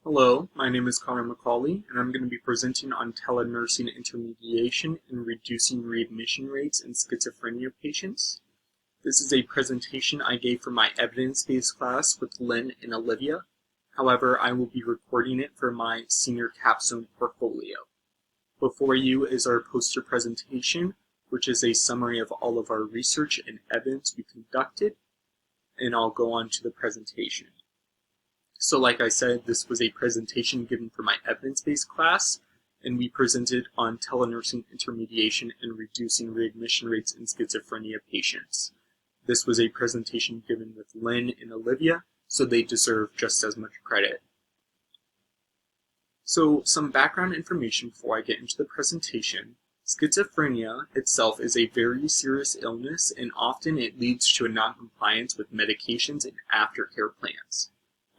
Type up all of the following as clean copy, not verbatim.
Hello, my name is Connor McCauley, and I'm going to be presenting on telenursing intermediation and reducing readmission rates in schizophrenia patients. This is a presentation I gave for my evidence-based class with Lynn and Olivia. However, I will be recording it for my senior capstone portfolio. Before you is our poster presentation, which is a summary of all of our research and evidence we conducted, and I'll go on to the presentation. So like I said, this was a presentation given for my evidence-based class, and we presented on telenursing intermediation and reducing readmission rates in schizophrenia patients. This was a presentation given with Lynn and Olivia, so they deserve just as much credit. So some background information before I get into the presentation. Schizophrenia itself is a very serious illness, and often it leads to a non-compliance with medications and aftercare plans.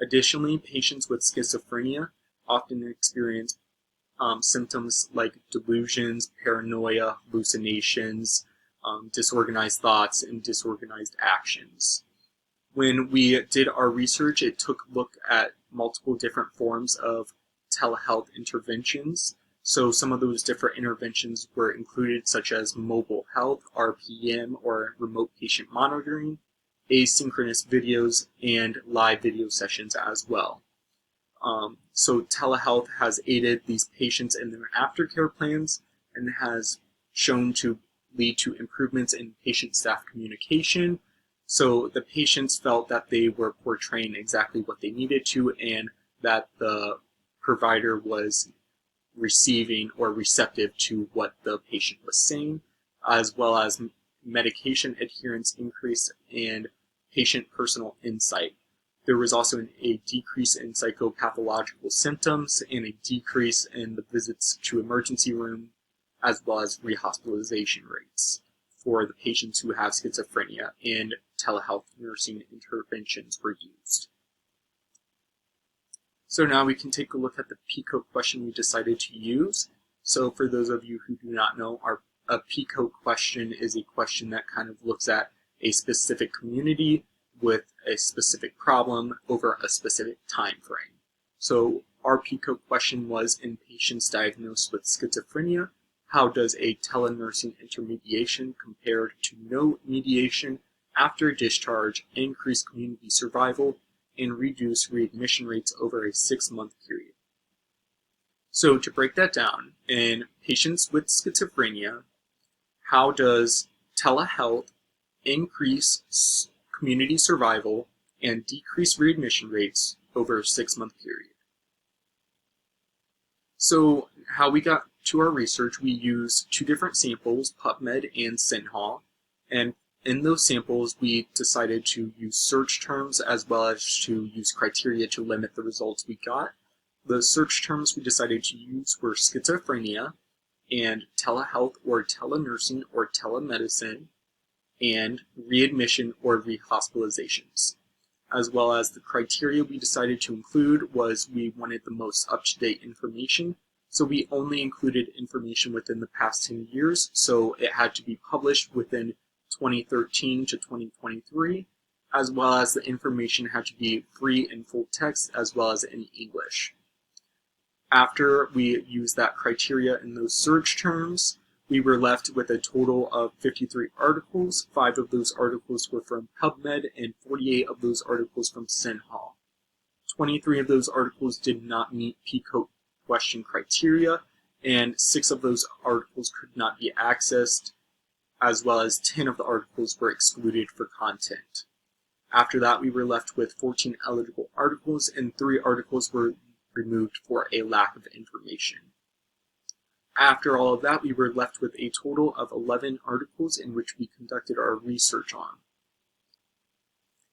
Additionally, patients with schizophrenia often experience symptoms like delusions, paranoia, hallucinations, disorganized thoughts, and disorganized actions. When we did our research, it took a look at multiple different forms of telehealth interventions. So some of those different interventions were included, such as mobile health, RPM, or remote patient monitoring, asynchronous videos, and live video sessions as well. So telehealth has aided these patients in their aftercare plans and has shown to lead to improvements in patient-staff communication. So the patients felt that they were portraying exactly what they needed to, and that the provider was receiving or receptive to what the patient was saying, as well as medication adherence increase and patient personal insight. There was also a decrease in psychopathological symptoms and a decrease in the visits to emergency room, as well as rehospitalization rates for the patients who have schizophrenia, and telehealth nursing interventions were used. So now we can take a look at the PICO question we decided to use. So for those of you who do not know, a PICO question is a question that kind of looks at a specific community with a specific problem over a specific time frame. So our PICO question was, in patients diagnosed with schizophrenia, how does a telenursing intermediation compared to no mediation after discharge increase community survival and reduce readmission rates over a 6-month period? So to break that down, in patients with schizophrenia, how does telehealth increase community survival and decrease readmission rates over a 6-month period? So how we got to our research, we used 2 different samples, PubMed and SynHaul, and in those samples we decided to use search terms as well as to use criteria to limit the results we got. The search terms we decided to use were schizophrenia and telehealth or telenursing or telemedicine, and readmission or rehospitalizations. As well as the criteria we decided to include was we wanted the most up-to-date information, so we only included information within the past 10 years, so it had to be published within 2013 to 2023, as well as the information had to be free in full text as well as in English. After we used that criteria in those search terms, we were left with a total of 53 articles. 5 of those articles were from PubMed and 48 of those articles from SynHaul. 23 of those articles did not meet PICO question criteria, and 6 of those articles could not be accessed, as well as 10 of the articles were excluded for content. After that, we were left with 14 eligible articles, and 3 articles were removed for a lack of information. After all of that, we were left with a total of 11 articles in which we conducted our research on.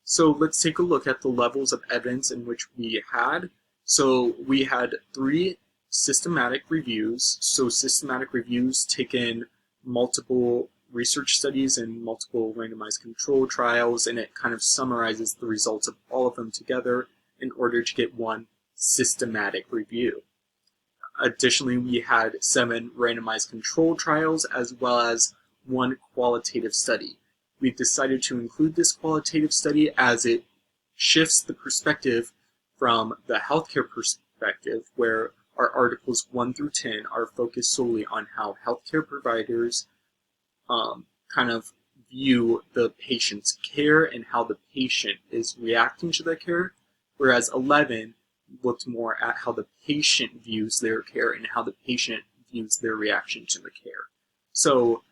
So let's take a look at the levels of evidence in which we had. So we had 3 systematic reviews. So systematic reviews take in multiple research studies and multiple randomized control trials, and it kind of summarizes the results of all of them together in order to get one systematic review. Additionally, we had 7 randomized control trials as well as 1 qualitative study. We've decided to include this qualitative study as it shifts the perspective from the healthcare perspective, where our articles 1 through 10 are focused solely on how healthcare providers kind of view the patient's care and how the patient is reacting to that care, whereas 11 looked more at how the patient views their care and how the patient views their reaction to the care. So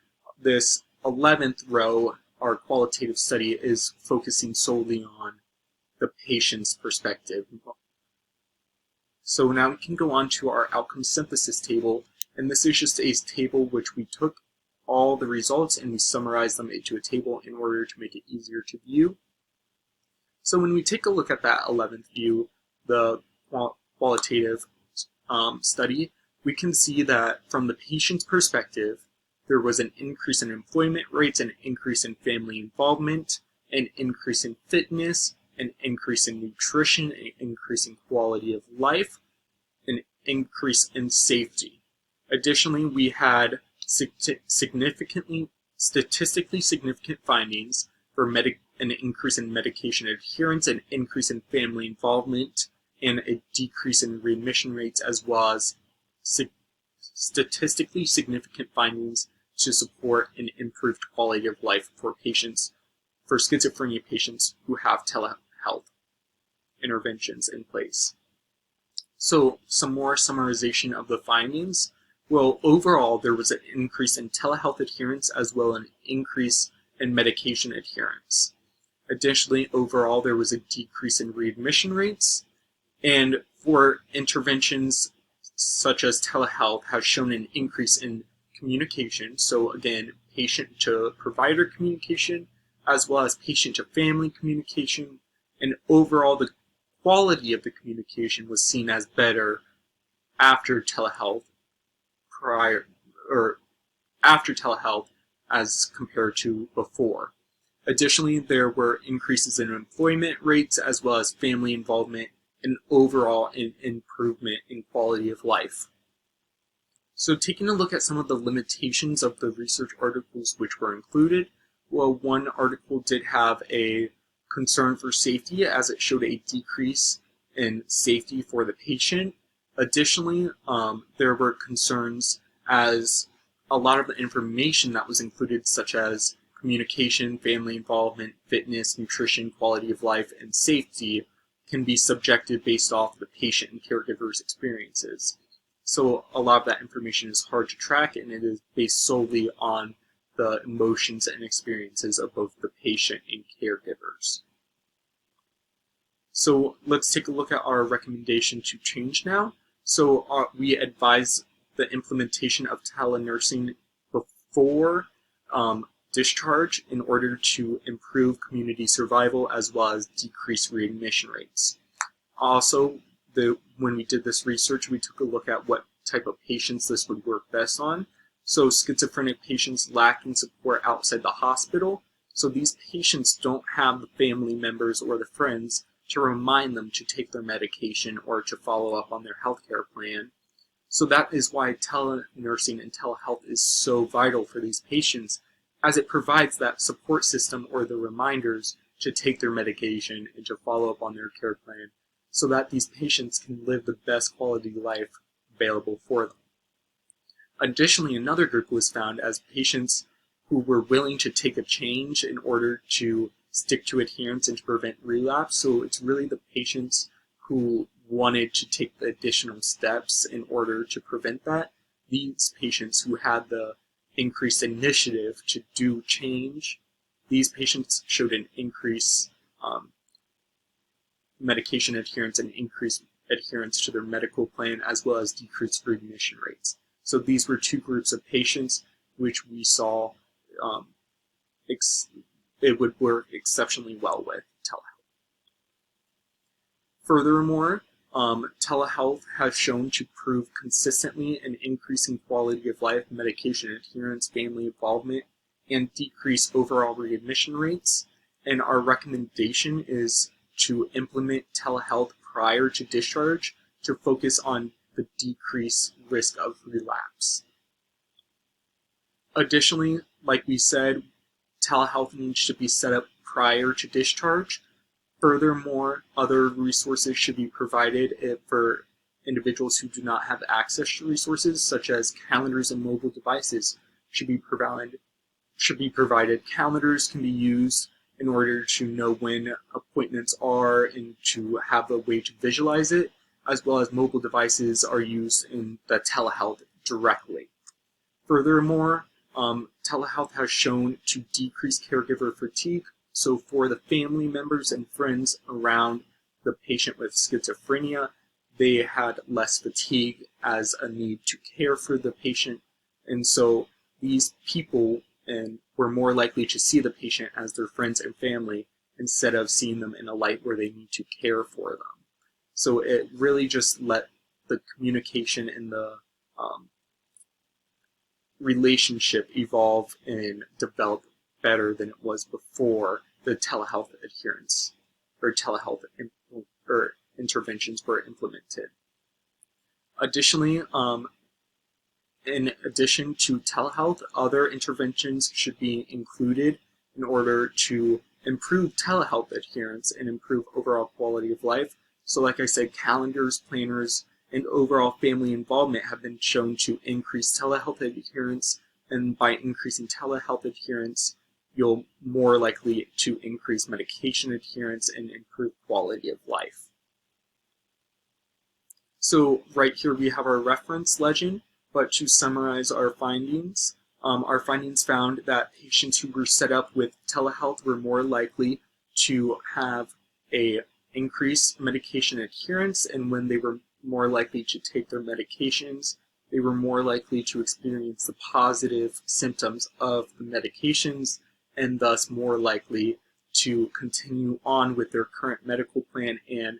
this 11th row, our qualitative study, is focusing solely on the patient's perspective. So now we can go on to our outcome synthesis table, and this is just a table which we took all the results and we summarized them into a table in order to make it easier to view. So when we take a look at that 11th view, the qualitative study, we can see that from the patient's perspective, there was an increase in employment rates, an increase in family involvement, an increase in fitness, an increase in nutrition, an increase in quality of life, an increase in safety. Additionally, we had statistically significant findings for an increase in medication adherence, an increase in family involvement, and a decrease in readmission rates, as well as statistically significant findings to support an improved quality of life for schizophrenia patients who have telehealth interventions in place. So some more summarization of the findings. Well, overall, there was an increase in telehealth adherence as well as an increase in medication adherence. Additionally, overall, there was a decrease in readmission rates. And for interventions such as telehealth have shown an increase in communication. So again, patient to provider communication, as well as patient to family communication. And overall, the quality of the communication was seen as better after telehealth as compared to before. Additionally, there were increases in employment rates as well as family involvement and overall improvement in quality of life. So taking a look at some of the limitations of the research articles which were included, well, one article did have a concern for safety as it showed a decrease in safety for the patient. Additionally, there were concerns as a lot of the information that was included, such as communication, family involvement, fitness, nutrition, quality of life, and safety, can be subjective based off the patient and caregiver's experiences. So a lot of that information is hard to track, and it is based solely on the emotions and experiences of both the patient and caregivers. So let's take a look at our recommendation to change now. So we advise the implementation of telenursing before discharge in order to improve community survival as well as decrease readmission rates. Also, when we did this research, we took a look at what type of patients this would work best on. So schizophrenic patients lacking support outside the hospital. So these patients don't have the family members or the friends to remind them to take their medication or to follow up on their healthcare plan. So that is why telenursing and telehealth is so vital for these patients, as it provides that support system or the reminders to take their medication and to follow up on their care plan, so that these patients can live the best quality life available for them. Additionally, another group was found as patients who were willing to take a change in order to stick to adherence and to prevent relapse. So it's really the patients who wanted to take the additional steps in order to prevent that. These patients who had the increased initiative to do change, these patients showed an increase medication adherence and increased adherence to their medical plan, as well as decreased readmission rates. So these were two groups of patients which we saw it would work exceptionally well with telehealth. Furthermore, telehealth has shown to prove consistently an increase in quality of life, medication adherence, family involvement, and decrease overall readmission rates. And our recommendation is to implement telehealth prior to discharge to focus on the decreased risk of relapse. Additionally, like we said, telehealth needs to be set up prior to discharge. Furthermore, other resources should be provided for individuals who do not have access to resources such as calendars and mobile devices should be provided. Calendars can be used in order to know when appointments are and to have a way to visualize it, as well as mobile devices are used in the telehealth directly. Furthermore, telehealth has shown to decrease caregiver fatigue. So for the family members and friends around the patient with schizophrenia, they had less fatigue as a need to care for the patient. And so these people were more likely to see the patient as their friends and family instead of seeing them in a light where they need to care for them. So it really just let the communication and the relationship evolve and develop better than it was before the telehealth adherence or telehealth interventions were implemented. Additionally, in addition to telehealth, other interventions should be included in order to improve telehealth adherence and improve overall quality of life. So like I said, calendars, planners, and overall family involvement have been shown to increase telehealth adherence, and by increasing telehealth adherence, you're more likely to increase medication adherence and improve quality of life. So right here we have our reference legend, but to summarize our findings found that patients who were set up with telehealth were more likely to have a increased medication adherence, and when they were more likely to take their medications, they were more likely to experience the positive symptoms of the medications, and thus more likely to continue on with their current medical plan and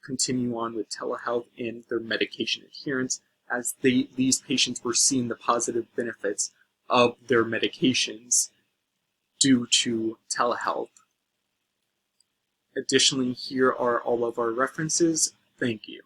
continue on with telehealth and their medication adherence, as these patients were seeing the positive benefits of their medications due to telehealth. Additionally, here are all of our references. Thank you.